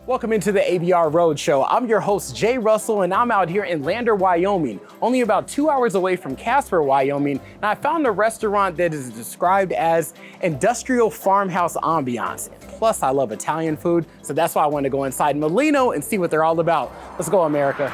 Welcome into the ABR Roadshow. I'm your host, Jay Russell, and I'm out here in Lander, Wyoming, only about 2 hours away from Casper, Wyoming, and I found a restaurant that is described as industrial farmhouse ambiance. Plus, I love Italian food, so that's why I want to go inside Mulino and see what they're all about. Let's go, America.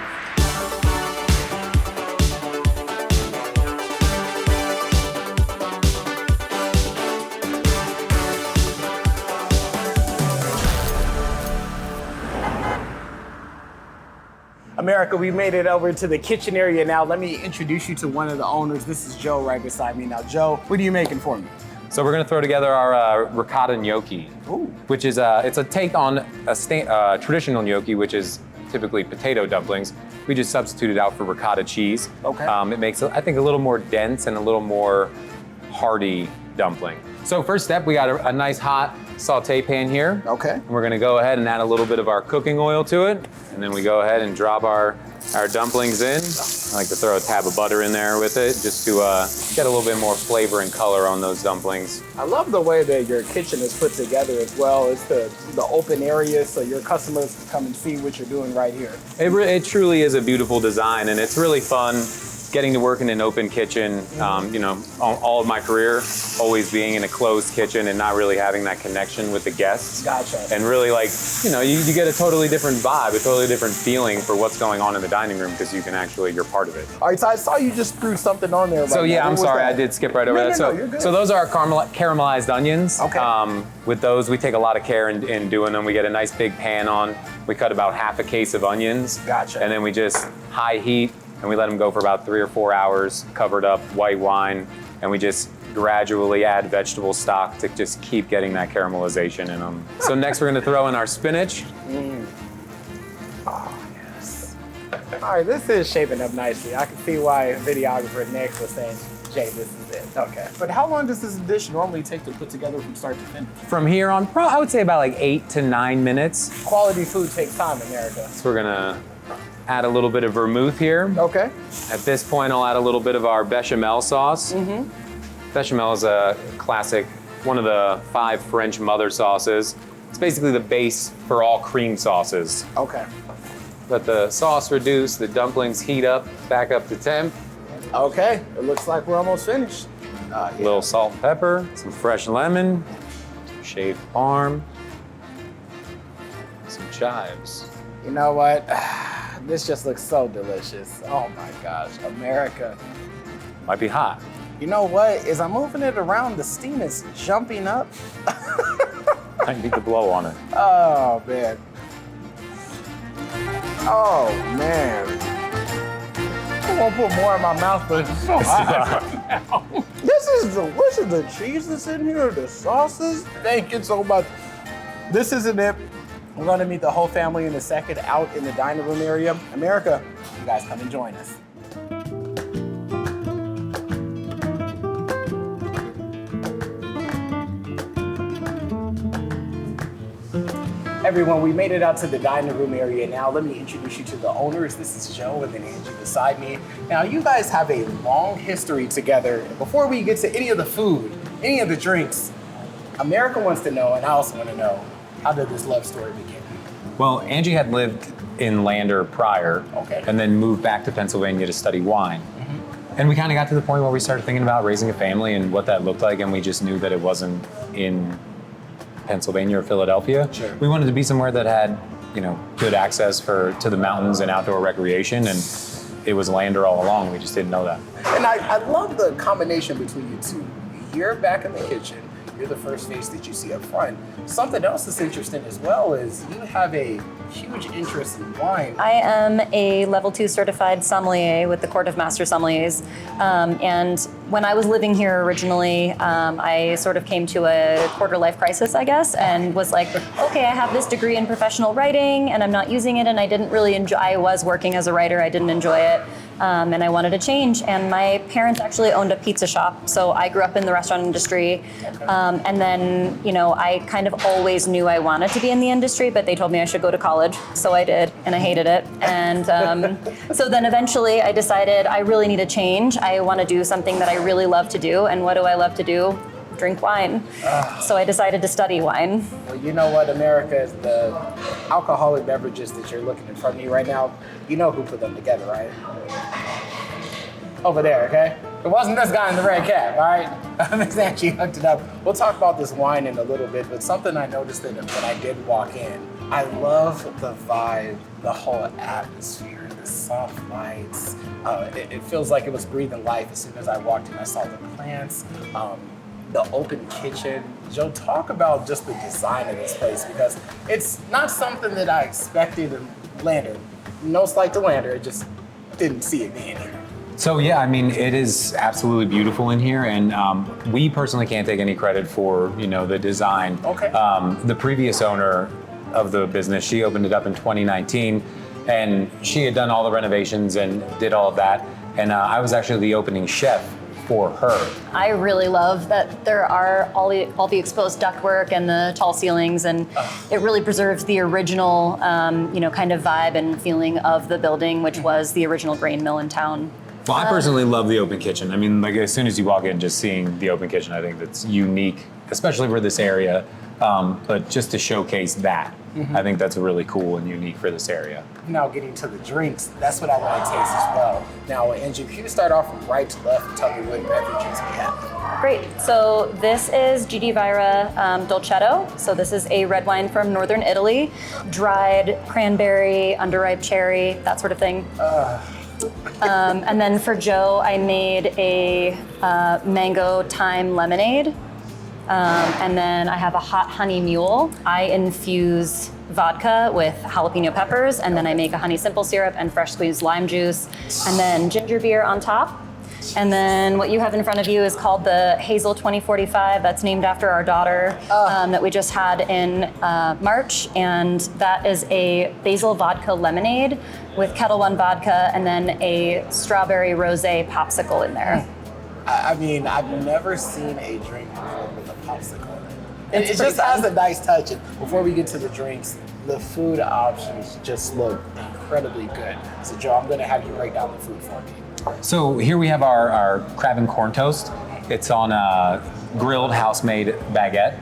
America, we made it over to the kitchen area now. Let me introduce you to one of the owners. This is Joe right beside me. Now, Joe, what are you making for me? So we're gonna throw together our ricotta gnocchi, which is it's a take on a traditional gnocchi, which is typically potato dumplings. We just substituted out for ricotta cheese. Okay. It makes it, I think, a little more dense and a little more hearty dumpling. So first step, we got a nice hot saute pan here. Okay. And we're gonna go ahead and add a little bit of our cooking oil to it. And then we go ahead and drop our dumplings in. I like to throw a tab of butter in there with it just to get a little bit more flavor and color on those dumplings. I love the way that your kitchen is put together as well. It's the open area so your customers can come and see what you're doing right here. It truly is a beautiful design, and it's really fun getting to work in an open kitchen. You know, all of my career, always being in a closed kitchen and not really having that connection with the guests. Gotcha. And really, like, you know, you get a totally different vibe, a totally different feeling for what's going on in the dining room because you can actually, you're part of it. All right, so I saw you just threw something on there. So yeah, I'm sorry, I did skip right over that. No, you're good. So those are our caramelized onions. Okay. With those, we take a lot of care in doing them. We get a nice big pan on. We cut about half a case of onions. Gotcha. And then we just high heat, and we let them go for about 3 or 4 hours, covered up, white wine, and we just gradually add vegetable stock to just keep getting that caramelization in them. So next we're gonna throw in our spinach. Oh, yes. All right, this is shaping up nicely. I can see why videographer Nick was saying, Jay, this is it. Okay. But how long does this dish normally take to put together from start to finish? From here on, I would say about like 8 to 9 minutes. Quality food takes time, America. So we're gonna add a little bit of vermouth here. Okay. At this point, I'll add a little bit of our bechamel sauce. Bechamel is a classic, one of the 5 French mother sauces. It's basically the base for all cream sauces. Okay. Let the sauce reduce, the dumplings heat up, back up to temp. Okay, it looks like we're almost finished. A little salt and pepper, some fresh lemon, some shaved parm, some chives. You know what? This just looks so delicious. Oh my gosh, America. Might be hot. You know what? As I'm moving it around, the steam is jumping up. I need to blow on it. Oh man. Oh man. I won't put more in my mouth, but it's so hot right now. This is delicious. The cheese that's in here, the sauces. Thank you so much. This isn't it. We're going to meet the whole family in a second out in the dining room area. America, you guys come and join us. Everyone, we made it out to the dining room area now. Let me introduce you to the owners. This is Joe and then Angie beside me. Now, you guys have a long history together. Before we get to any of the food, any of the drinks, America wants to know, and I also want to know, how did this love story begin? Well, Angie had lived in Lander prior, and then moved back to Pennsylvania to study wine. And we kind of got to the point where we started thinking about raising a family and what that looked like, and we just knew that it wasn't in Pennsylvania or Philadelphia. Sure. We wanted to be somewhere that had, you know, good access to the mountains and outdoor recreation, and it was Lander all along. We just didn't know that. And I love the combination between you two. You're back in the kitchen. You're the first face that you see up front. Something else that's interesting as well is you have a huge interest in wine. I am a level 2 certified sommelier with the Court of Master Sommeliers. And when I was living here originally, I sort of came to a quarter life crisis, I guess, and was like, okay, I have this degree in professional writing and I'm not using it, and I didn't really enjoy, I was working as a writer, I didn't enjoy it. And I wanted to change. And my parents actually owned a pizza shop, so I grew up in the restaurant industry. And then, you know, I kind of always knew I wanted to be in the industry, but they told me I should go to college, so I did, and I hated it. And so then eventually I decided I really need a change. I want to do something that I really love to do. And what do I love to do? drink wine. So I decided to study wine. Well, you know what, America, is the alcoholic beverages that you're looking in front of you right now. You know who put them together, right? Over there, okay? It wasn't this guy in the red cap, all right? Miss Angie hooked it up. We'll talk about this wine in a little bit, but something I noticed that when I did walk in, I love the vibe, the whole atmosphere, the soft lights. It feels like it was breathing life as soon as I walked in. I saw the plants, the open kitchen. Joe, talk about just the design of this place, because it's not something that I expected in Lander. No slight to Lander, it just didn't see it being here. So yeah, I mean, it is absolutely beautiful in here, and we personally can't take any credit for, you know, the design. Okay. The previous owner of the business, she opened it up in 2019, and she had done all the renovations and did all of that, and I was actually the opening chef for her. I really love that there are all the exposed ductwork and the tall ceilings, and it really preserves the original, you know, kind of vibe and feeling of the building, which was the original grain mill in town. Well, I personally love the open kitchen. I mean, like, as soon as you walk in, just seeing the open kitchen, I think that's unique, especially for this area. But just to showcase that, I think that's really cool and unique for this area. Now getting to the drinks, that's what I want to taste as well. Now, Angie, can you start off from right to left and tell me what beverages we have? Great. So this is GD Vira Dolcetto. So this is a red wine from northern Italy, dried cranberry, underripe cherry, that sort of thing. And then for Joe, I made a mango thyme lemonade. And then I have a hot honey mule. I infuse vodka with jalapeno peppers, and then I make a honey simple syrup and fresh squeezed lime juice, and then ginger beer on top. And then what you have in front of you is called the Hazel 2045. That's named after our daughter that we just had in March. And that is a basil vodka lemonade with Kettle One vodka and then a strawberry rosé popsicle in there. I mean, I've never seen a drink before with a popsicle in it. It just has a nice touch. And before we get to the drinks, the food options just look incredibly good. So Joe, I'm gonna have you break down the food for me. So here we have our crab and corn toast. It's on a grilled house-made baguette.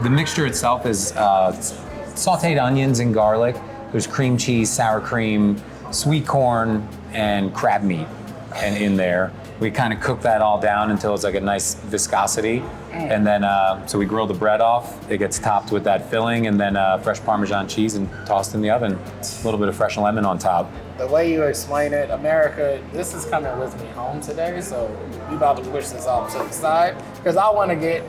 The mixture itself is sauteed onions and garlic. There's cream cheese, sour cream, sweet corn, and crab meat and in there. We kind of cook that all down until it's like a nice viscosity. And then, so we grill the bread off. It gets topped with that filling, and then fresh Parmesan cheese and tossed in the oven. A little bit of fresh lemon on top. The way you explain it, America, this is coming with me home today, so we about to push this off to the side, because I want to get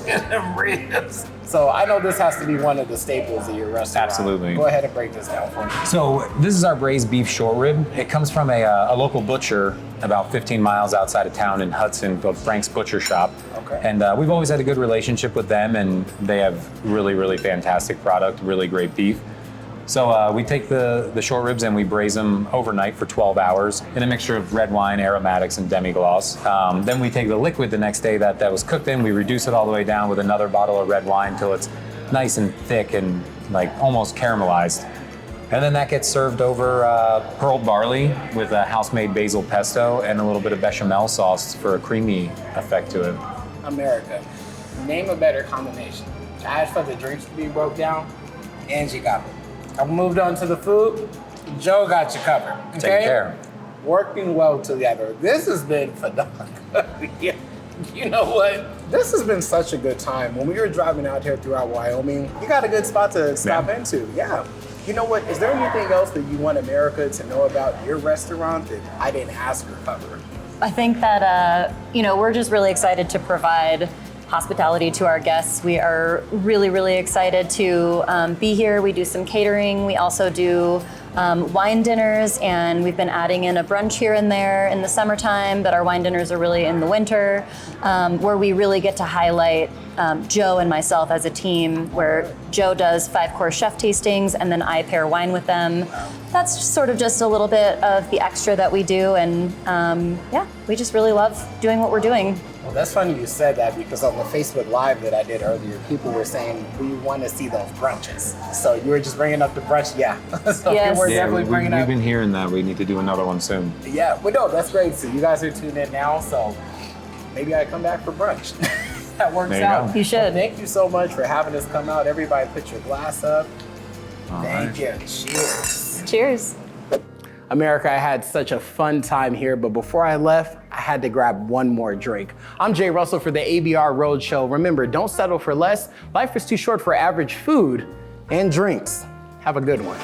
them ribs. So I know this has to be one of the staples of your restaurant. Absolutely. Go ahead and break this down for me. So this is our braised beef short rib. It comes from a local butcher about 15 miles outside of town in Hudson called Frank's Butcher Shop. Okay. And we've always had a good relationship with them, and they have really, really fantastic product, really great beef. So we take the short ribs and we braise them overnight for 12 hours in a mixture of red wine, aromatics, and demi-glace. Then we take the liquid the next day that was cooked in, we reduce it all the way down with another bottle of red wine till it's nice and thick and like almost caramelized. And then that gets served over pearled barley with a house-made basil pesto and a little bit of bechamel sauce for a creamy effect to it. America, name a better combination. As for the drinks to be broke down, Angie got it. I moved on to the food. Joe got you covered. Okay? Take care. Working well together. This has been phenomenal. Yeah. You know what? This has been such a good time. When we were driving out here throughout Wyoming, you got a good spot to stop into. Yeah. You know what? Is there anything else that you want America to know about your restaurant that I didn't ask or cover? I think that, you know, we're just really excited to provide hospitality to our guests. We are really, really excited to be here. We do some catering. We also do wine dinners, and we've been adding in a brunch here and there in the summertime, but our wine dinners are really in the winter, where we really get to highlight Joe and myself as a team, where Joe does 5-course chef tastings and then I pair wine with them. That's sort of just a little bit of the extra that we do, and yeah, we just really love doing what we're doing. Well, that's funny you said that, because on the Facebook Live that I did earlier, people were saying we want to see those brunches. So you were just bringing up the brunch, yeah. So Yes. we're Yeah, definitely bringing up. we've been hearing that. We need to do another one soon. Yeah, but no, that's great. So you guys are tuned in now. So maybe I come back for brunch. That works There you out. go. You should. Well, thank you so much for having us come out. Everybody put your glass up. Thank you. Cheers. Cheers. America, I had such a fun time here, but before I left, I had to grab one more drink. I'm Jay Russell for the ABR Roadshow. Remember, don't settle for less. Life is too short for average food and drinks. Have a good one.